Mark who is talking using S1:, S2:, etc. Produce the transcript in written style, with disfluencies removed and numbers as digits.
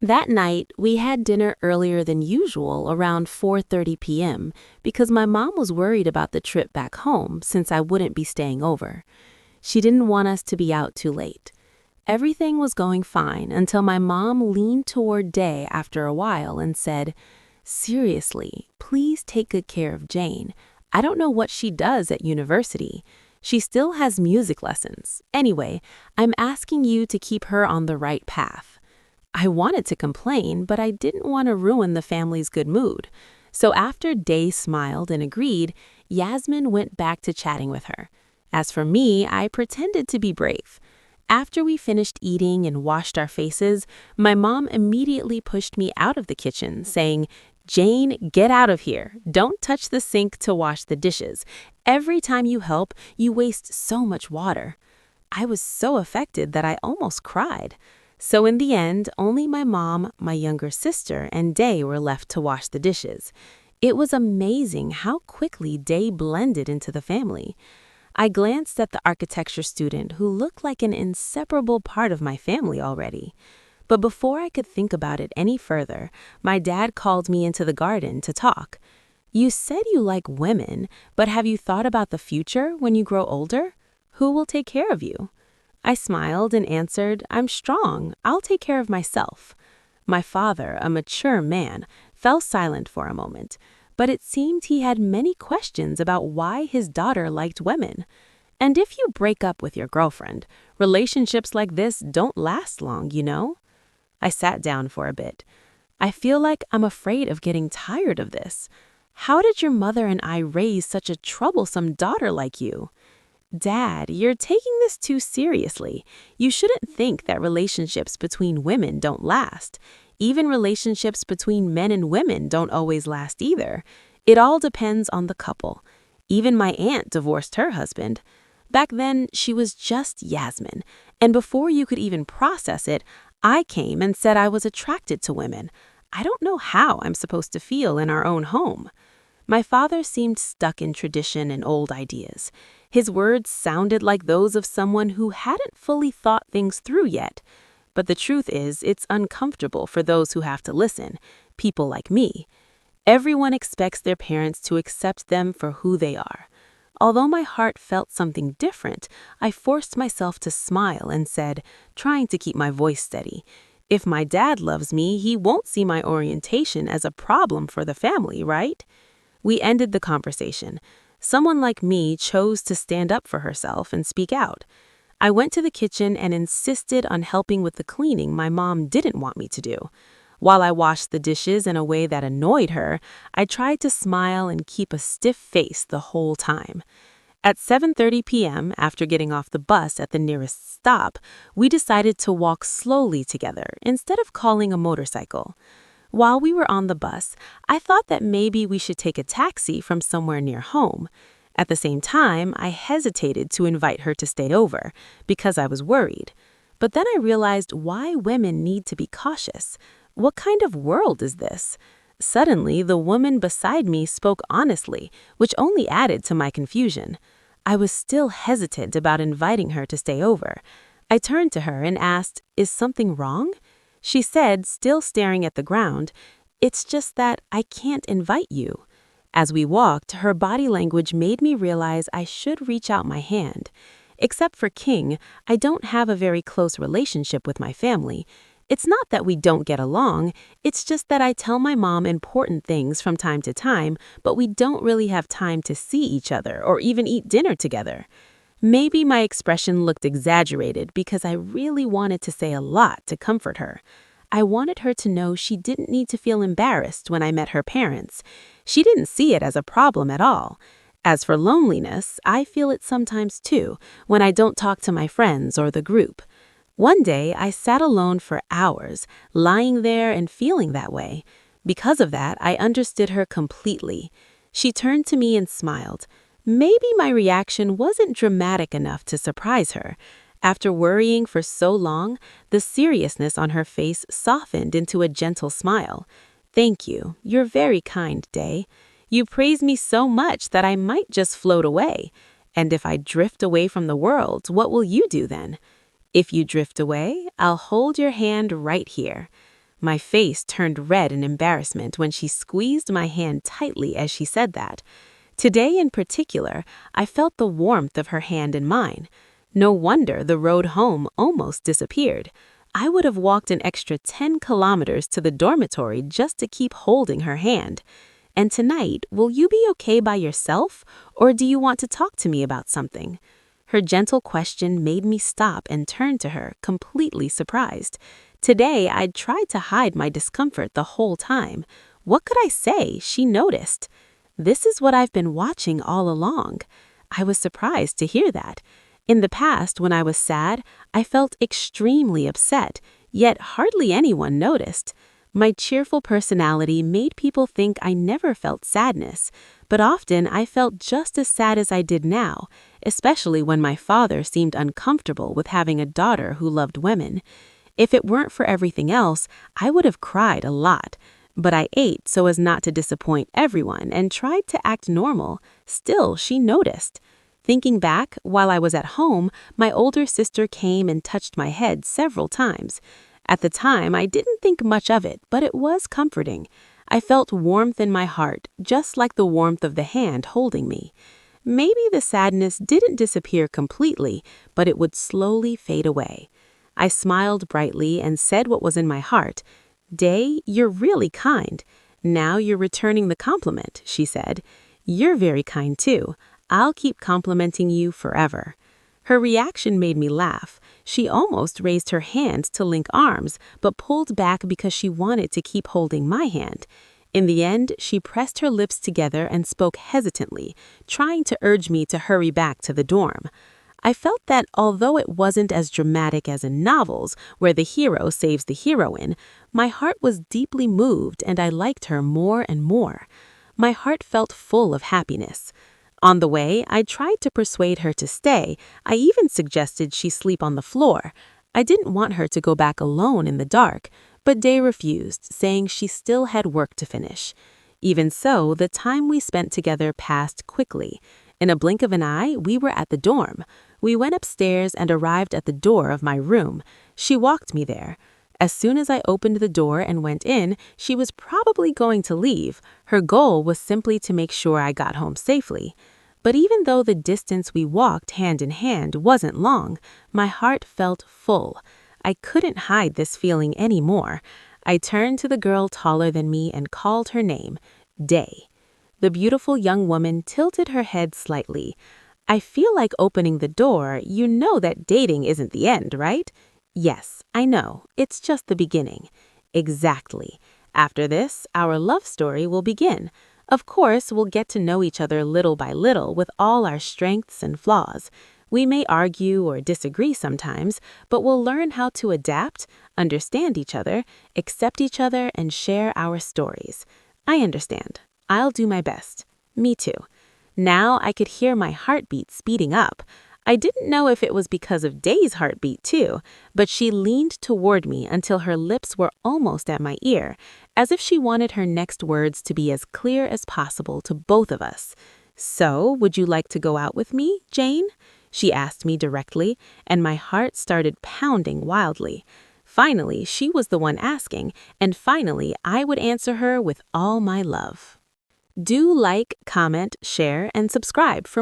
S1: That night, we had dinner earlier than usual around 4:30 p.m. because my mom was worried about the trip back home since I wouldn't be staying over. She didn't want us to be out too late. Everything was going fine until my mom leaned toward Day after a while and said, "Seriously, please take good care of Jane. I don't know what she does at university. She still has music lessons. Anyway, I'm asking you to keep her on the right path." I wanted to complain, but I didn't want to ruin the family's good mood. So after Day smiled and agreed, Yasmin went back to chatting with her. As for me, I pretended to be brave. After we finished eating and washed our faces, my mom immediately pushed me out of the kitchen, saying, "Jane, get out of here. Don't touch the sink to wash the dishes. Every time you help, you waste so much water." I was so affected that I almost cried. So in the end, only my mom, my younger sister, and Day were left to wash the dishes. It was amazing how quickly Day blended into the family. I glanced at the architecture student who looked like an inseparable part of my family already. But before I could think about it any further, my dad called me into the garden to talk. "You said you like women, but have you thought about the future when you grow older? Who will take care of you?" I smiled and answered, "I'm strong. I'll take care of myself." My father, a mature man, fell silent for a moment, but it seemed he had many questions about why his daughter liked women. And if you break up with your girlfriend, relationships like this don't last long, you know? I sat down for a bit. "I feel like I'm afraid of getting tired of this. How did your mother and I raise such a troublesome daughter like you?" "Dad, you're taking this too seriously. You shouldn't think that relationships between women don't last. Even relationships between men and women don't always last either. It all depends on the couple. Even my aunt divorced her husband. Back then, she was just Yasmin, and before you could even process it, I came and said I was attracted to women. I don't know how I'm supposed to feel in our own home." My father seemed stuck in tradition and old ideas. His words sounded like those of someone who hadn't fully thought things through yet. But the truth is, it's uncomfortable for those who have to listen, people like me. Everyone expects their parents to accept them for who they are. Although my heart felt something different, I forced myself to smile and said, trying to keep my voice steady, "If my dad loves me, he won't see my orientation as a problem for the family, right?" We ended the conversation. Someone like me chose to stand up for herself and speak out. I went to the kitchen and insisted on helping with the cleaning my mom didn't want me to do. While I washed the dishes in a way that annoyed her, I tried to smile and keep a stiff face the whole time. At 7:30 p.m., after getting off the bus at the nearest stop, we decided to walk slowly together instead of calling a motorcycle. While we were on the bus, I thought that maybe we should take a taxi from somewhere near home. At the same time, I hesitated to invite her to stay over because I was worried. But then I realized why women need to be cautious. What kind of world is this? Suddenly, the woman beside me spoke honestly, which only added to my confusion. I was still hesitant about inviting her to stay over. I turned to her and asked, "Is something wrong?" She said, still staring at the ground, "It's just that I can't invite you." As we walked, her body language made me realize I should reach out my hand. Except for King, I don't have a very close relationship with my family. It's not that we don't get along, it's just that I tell my mom important things from time to time, but we don't really have time to see each other or even eat dinner together. Maybe my expression looked exaggerated because I really wanted to say a lot to comfort her. I wanted her to know she didn't need to feel embarrassed when I met her parents. She didn't see it as a problem at all. As for loneliness, I feel it sometimes too, when I don't talk to my friends or the group. One day, I sat alone for hours, lying there and feeling that way. Because of that, I understood her completely. She turned to me and smiled. Maybe my reaction wasn't dramatic enough to surprise her. After worrying for so long, the seriousness on her face softened into a gentle smile. "Thank you. You're very kind, Day. You praise me so much that I might just float away. And if I drift away from the world, what will you do then?" "If you drift away, I'll hold your hand right here." My face turned red in embarrassment when she squeezed my hand tightly as she said that. Today in particular, I felt the warmth of her hand in mine. No wonder the road home almost disappeared. I would have walked an extra 10 kilometers to the dormitory just to keep holding her hand. And tonight, will you be okay by yourself, or do you want to talk to me about something? Her gentle question made me stop and turn to her, completely surprised. Today, I'd tried to hide my discomfort the whole time. What could I say? She noticed. This is what I've been watching all along. I was surprised to hear that. In the past, when I was sad, I felt extremely upset, yet hardly anyone noticed. My cheerful personality made people think I never felt sadness, but often I felt just as sad as I did now, especially when my father seemed uncomfortable with having a daughter who loved women. If it weren't for everything else, I would have cried a lot. But I ate so as not to disappoint everyone and tried to act normal. Still, she noticed. Thinking back, while I was at home, my older sister came and touched my head several times. At the time, I didn't think much of it, but it was comforting. I felt warmth in my heart, just like the warmth of the hand holding me. Maybe the sadness didn't disappear completely, but it would slowly fade away. I smiled brightly and said what was in my heart. "Day, you're really kind. Now you're returning the compliment," she said. "You're very kind too. I'll keep complimenting you forever." Her reaction made me laugh. She almost raised her hand to link arms, but pulled back because she wanted to keep holding my hand. In the end, she pressed her lips together and spoke hesitantly, trying to urge me to hurry back to the dorm. I felt that although it wasn't as dramatic as in novels, where the hero saves the heroine, my heart was deeply moved and I liked her more and more. My heart felt full of happiness. On the way, I tried to persuade her to stay. I even suggested she sleep on the floor. I didn't want her to go back alone in the dark, but Day refused, saying she still had work to finish. Even so, the time we spent together passed quickly. In a blink of an eye, we were at the dorm. We went upstairs and arrived at the door of my room. She walked me there. As soon as I opened the door and went in, she was probably going to leave. Her goal was simply to make sure I got home safely. But even though the distance we walked hand in hand wasn't long, my heart felt full. I couldn't hide this feeling anymore. I turned to the girl taller than me and called her name, Day. The beautiful young woman tilted her head slightly. "I feel like opening the door. You know that dating isn't the end, right?" "Yes, I know. It's just the beginning." "Exactly. After this, our love story will begin. Of course, we'll get to know each other little by little with all our strengths and flaws. We may argue or disagree sometimes, but we'll learn how to adapt, understand each other, accept each other, and share our stories. I understand. I'll do my best." "Me too." Now I could hear my heartbeat speeding up. I didn't know if it was because of Day's heartbeat too, but she leaned toward me until her lips were almost at my ear, as if she wanted her next words to be as clear as possible to both of us. "So, would you like to go out with me, Jane?" she asked me directly, and my heart started pounding wildly. Finally, she was the one asking, and finally, I would answer her with all my love. Do like, comment, share, and subscribe for more.